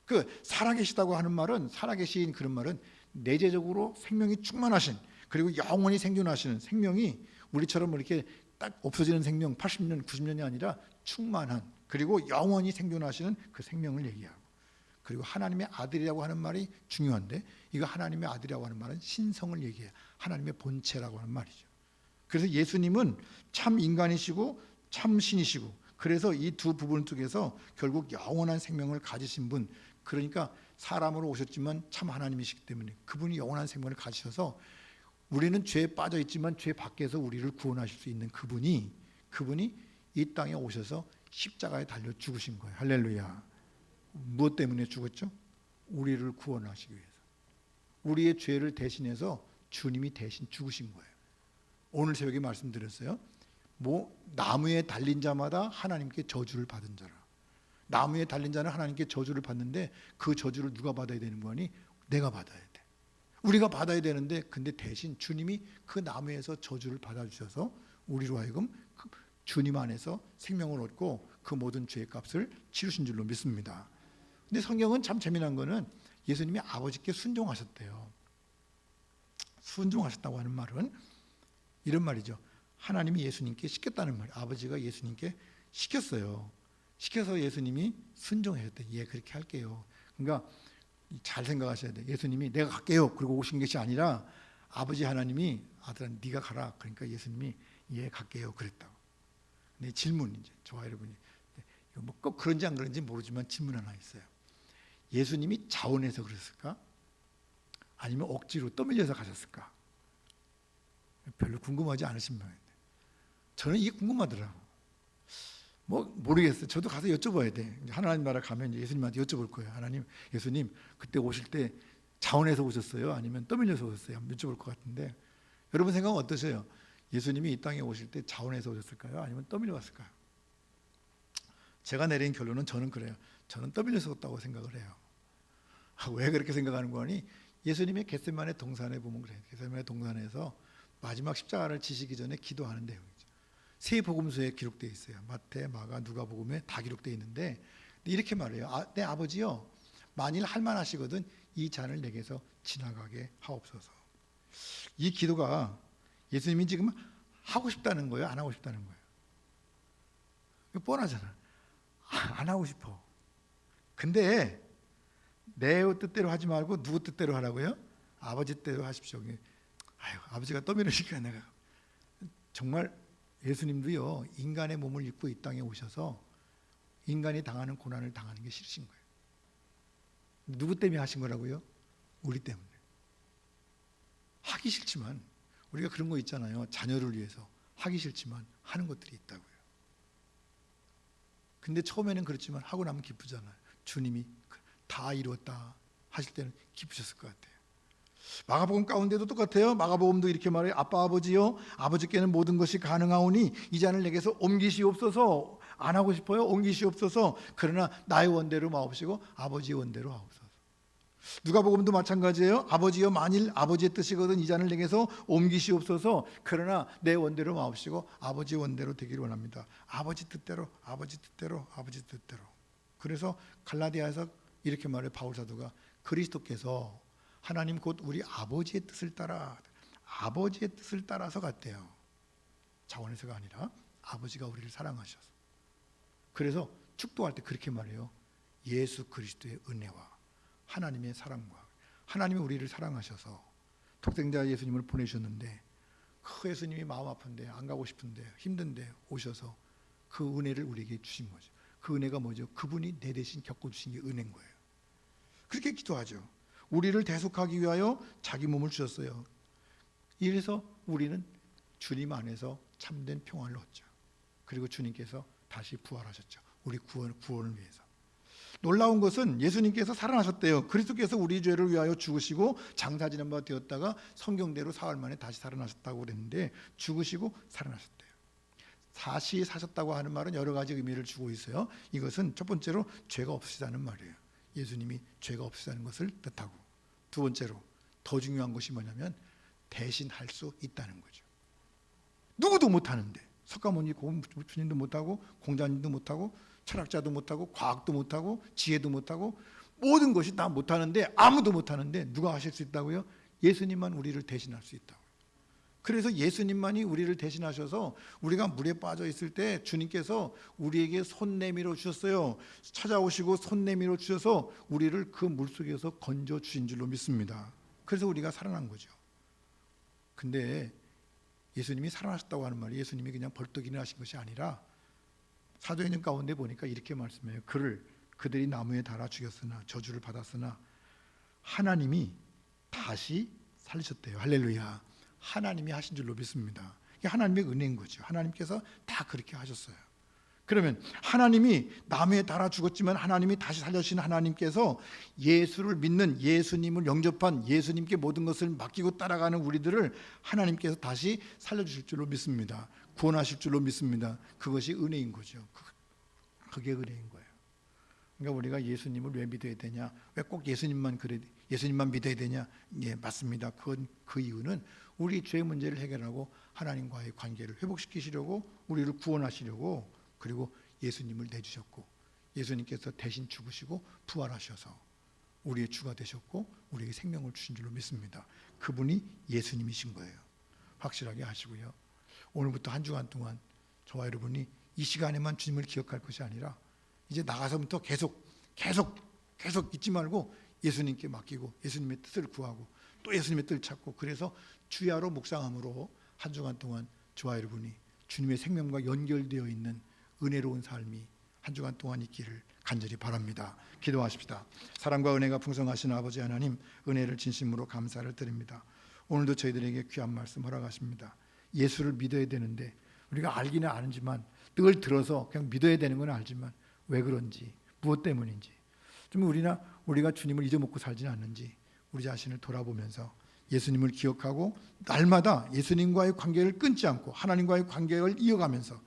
그 살아계시다고 하는 말은, 살아계신 그런 말은 내재적으로 생명이 충만하신, 그리고 영원히 생존하시는 생명이 우리처럼 이렇게 딱 없어지는 생명 80년, 90년이 아니라 충만한, 그리고 영원히 생존하시는 그 생명을 얘기하고, 그리고 하나님의 아들이라고 하는 말이 중요한데, 이거 하나님의 아들이라고 하는 말은 신성을 얘기해요. 하나님의 본체라고 하는 말이죠. 그래서 예수님은 참 인간이시고 참 신이시고, 그래서 이 두 부분 속에서 결국 영원한 생명을 가지신 분, 그러니까 사람으로 오셨지만 참 하나님이시기 때문에 그분이 영원한 생명을 가지셔서 우리는 죄에 빠져 있지만 죄 밖에서 우리를 구원하실 수 있는 그분이 이 땅에 오셔서 십자가에 달려 죽으신 거예요. 할렐루야. 무엇 때문에 죽었죠? 우리를 구원하시기 위해서. 우리의 죄를 대신해서 주님이 대신 죽으신 거예요. 오늘 새벽에 말씀드렸어요. 나무에 달린 자마다 하나님께 저주를 받은 자라. 나무에 달린 자는 하나님께 저주를 받는데 그 저주를 누가 받아야 되는 거니? 내가 받아야 돼. 우리가 받아야 되는데, 근데 대신 주님이 그 나무에서 저주를 받아주셔서 우리로 하여금 주님 안에서 생명을 얻고 그 모든 죄의 값을 치르신 줄로 믿습니다. 근데 성경은 참 재미난 거는 예수님이 아버지께 순종하셨대요. 순종하셨다고 하는 말은 이런 말이죠. 하나님이 예수님께 시켰다는 말이에요. 아버지가 예수님께 시켰어요. 시켜서 예수님이 순종하셨대. 예, 그렇게 할게요. 그러니까 잘 생각하셔야 돼. 예수님이 내가 갈게요 그리고 오신 것이 아니라 아버지 하나님이 아들아 네가 가라. 그러니까 예수님이 예, 갈게요 그랬다고. 네, 질문 이제 저와 여러분이 뭐 꼭 그런지 안 그런지 모르지만 질문 하나 있어요. 예수님이 자원해서 그랬을까? 아니면 억지로 떠밀려서 가셨을까? 별로 궁금하지 않으신 모양인데 저는 이게 궁금하더라고. 뭐 모르겠어요. 저도 가서 여쭤봐야 돼. 하나님 나라 가면 예수님한테 여쭤볼 거예요. 하나님, 예수님 그때 오실 때 자원해서 오셨어요? 아니면 떠밀려서 오셨어요? 한번 여쭤볼 것 같은데 여러분 생각은 어떠세요? 예수님이 이 땅에 오실 때 자원해서 오셨을까요? 아니면 떠밀려 왔을까요? 제가 내린 결론은 저는 그래요. 저는 떠밀려서 왔다고 생각을 해요. 왜 그렇게 생각하는 거니? 예수님의 겟세마네 동산에 보면 그래요. 겟세마네 동산에서 마지막 십자가를 지시기 전에 기도하는 내용이죠. 세 복음서에 기록되어 있어요. 마태, 마가, 누가복음에 다 기록되어 있는데 이렇게 말해요. 내 아버지요, 만일 할 만하시거든 이 잔을 내게서 지나가게 하옵소서. 이 기도가 예수님이 지금 하고 싶다는 거예요? 안 하고 싶다는 거예요? 뻔하잖아. 안 하고 싶어. 근데 내 뜻대로 하지 말고 누구 뜻대로 하라고요? 아버지 뜻대로 하십시오. 아유, 아버지가 떠밀으시니까 내가. 정말 예수님도요, 인간의 몸을 입고 이 땅에 오셔서 인간이 당하는 고난을 당하는 게 싫으신 거예요. 누구 때문에 하신 거라고요? 우리 때문에. 하기 싫지만, 우리가 그런 거 있잖아요. 자녀를 위해서 하기 싫지만 하는 것들이 있다고요. 근데 처음에는 그렇지만 하고 나면 기쁘잖아요. 주님이 다 이루었다 하실 때는 기쁘셨을 것 같아요. 마가복음 가운데도 똑같아요. 마가복음도 이렇게 말해요. 아빠 아버지요, 아버지께는 모든 것이 가능하오니 이 잔을 내게서 옮기시옵소서. 안 하고 싶어요? 옮기시옵소서. 그러나 나의 원대로 마옵시고 아버지의 원대로 하옵소서. 누가복음도 마찬가지예요. 아버지여, 만일 아버지의 뜻이거든 이 잔을 내게서 옮기시옵소서. 그러나 내 원대로 마옵시고 아버지의 원대로 되기를 원합니다. 아버지 뜻대로, 아버지 뜻대로, 아버지 뜻대로. 그래서 갈라디아에서 이렇게 말해요. 바울 사도가 그리스도께서 하나님 곧 우리 아버지의 뜻을 따라, 아버지의 뜻을 따라서 갔대요. 자원에서가 아니라 아버지가 우리를 사랑하셔서. 그래서 축도할 때 그렇게 말해요. 예수 그리스도의 은혜와 하나님의 사랑과, 하나님이 우리를 사랑하셔서 독생자 예수님을 보내셨는데 그 예수님이 마음 아픈데 안 가고 싶은데 힘든데 오셔서 그 은혜를 우리에게 주신 거죠. 그 은혜가 뭐죠? 그분이 내 대신 겪어주신 게 은혜인 거예요. 그렇게 기도하죠. 우리를 대속하기 위하여 자기 몸을 주셨어요. 이래서 우리는 주님 안에서 참된 평안을 얻죠. 그리고 주님께서 다시 부활하셨죠. 우리 구원을 위해서. 놀라운 것은 예수님께서 살아나셨대요. 그리스도께서 우리 죄를 위하여 죽으시고 장사 지낸 바 되었다가 성경대로 사흘 만에 다시 살아나셨다고 그랬는데 죽으시고 살아나셨대요. 다시 사셨다고 하는 말은 여러 가지 의미를 주고 있어요. 이것은 첫 번째로 죄가 없으시다는 말이에요. 예수님이 죄가 없으시다는 것을 뜻하고, 두 번째로 더 중요한 것이 뭐냐면 대신할 수 있다는 거죠. 누구도 못하는데, 석가모니 고문주님도 못하고, 공자님도 못하고, 철학자도 못하고, 과학도 못하고, 지혜도 못하고, 모든 것이 다 못하는데, 아무도 못하는데 누가 하실 수 있다고요? 예수님만 우리를 대신할 수 있다고. 그래서 예수님만이 우리를 대신하셔서 우리가 물에 빠져 있을 때 주님께서 우리에게 손 내밀어 주셨어요. 찾아오시고 손 내밀어 주셔서 우리를 그 물속에서 건져 주신 줄로 믿습니다. 그래서 우리가 살아난 거죠. 근데 예수님이 살아나셨다고 하는 말이 예수님이 그냥 벌떡 일어나신 것이 아니라 사도행전 가운데 보니까 이렇게 말씀해요. 그들이 나무에 달아 죽였으나, 저주를 받았으나 하나님이 다시 살리셨대요. 할렐루야. 하나님이 하신 줄로 믿습니다. 이게 하나님의 은혜인 거죠. 하나님께서 다 그렇게 하셨어요. 그러면 하나님이 나무에 달아 죽었지만 하나님이 다시 살려주신 하나님께서 예수를 믿는, 예수님을 영접한, 예수님께 모든 것을 맡기고 따라가는 우리들을 하나님께서 다시 살려주실 줄로 믿습니다. 구원하실 줄로 믿습니다. 그것이 은혜인 거죠. 그게 은혜인 거예요. 그러니까 우리가 예수님을 왜 믿어야 되냐? 왜 꼭 예수님만 믿어야 되냐? 예, 맞습니다. 그 이유는 우리 죄 문제를 해결하고 하나님과의 관계를 회복시키시려고, 우리를 구원하시려고, 그리고 예수님을 내주셨고, 예수님께서 대신 죽으시고 부활하셔서 우리의 주가 되셨고 우리에게 생명을 주신 줄로 믿습니다. 그분이 예수님이신 거예요. 확실하게 아시고요. 오늘부터 한 주간 동안 저와 여러분이 이 시간에만 주님을 기억할 것이 아니라 이제 나가서부터 계속 잊지 말고 예수님께 맡기고 예수님의 뜻을 구하고 또 예수님의 뜻을 찾고, 그래서 주야로 묵상함으로 한 주간 동안 저와 여러분이 주님의 생명과 연결되어 있는 은혜로운 삶이 한 주간 동안 있기를 간절히 바랍니다. 기도하십시다. 사랑과 은혜가 풍성하신 아버지 하나님, 은혜를 진심으로 감사를 드립니다. 오늘도 저희들에게 귀한 말씀 허락하십니다. 예수를 믿어야 되는데 우리가 알기는 아는지만, 늘 들어서 그냥 믿어야 되는 건 알지만 왜 그런지, 무엇 때문인지, 좀 우리가 주님을 잊어먹고 살지는 않는지 우리 자신을 돌아보면서 예수님을 기억하고 날마다 예수님과의 관계를 끊지 않고 하나님과의 관계를 이어가면서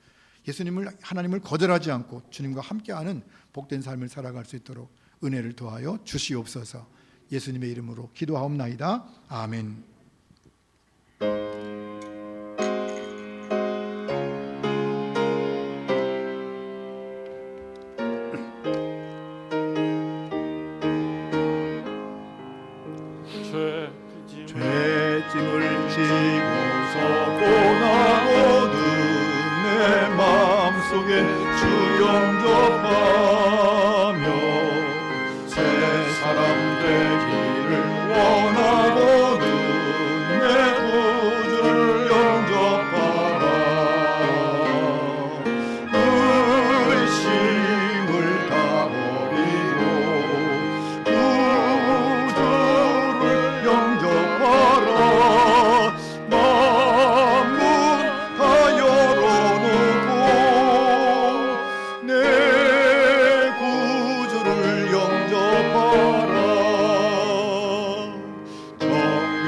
하나님을 거절하지 않고 주님과 함께하는 복된 삶을 살아갈 수 있도록 은혜를 더하여 주시옵소서. 예수님의 이름으로 기도하옵나이다. 아멘. 죄짐을 지고서 고나고는 내 마음속에 주 영접하며 새 사람 되기를 원하고는 내 구주를 영접하라. 의심을 다 버리고 영접하라. 만문 다 열어놓고 내 구주를 영접하라. 정결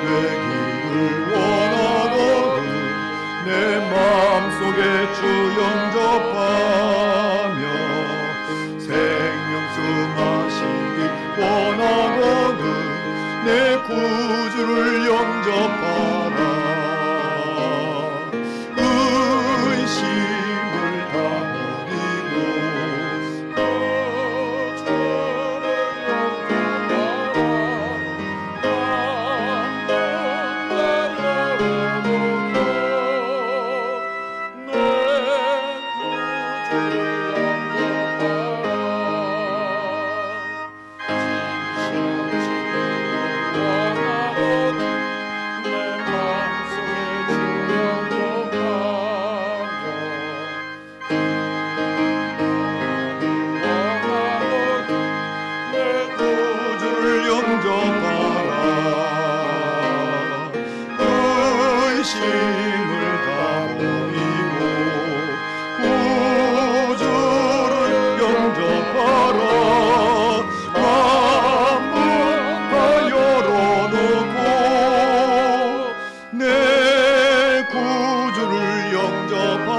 되기를 원하거든 내 마음속에 주 영접하며 생명수 마시기 원하거든 내 구주를 영접하라. 의심을 다 버리고 주를 의심을 다 버리고 구주를 영접하라. 만문 다 열어놓고 내 구주를 영접하라.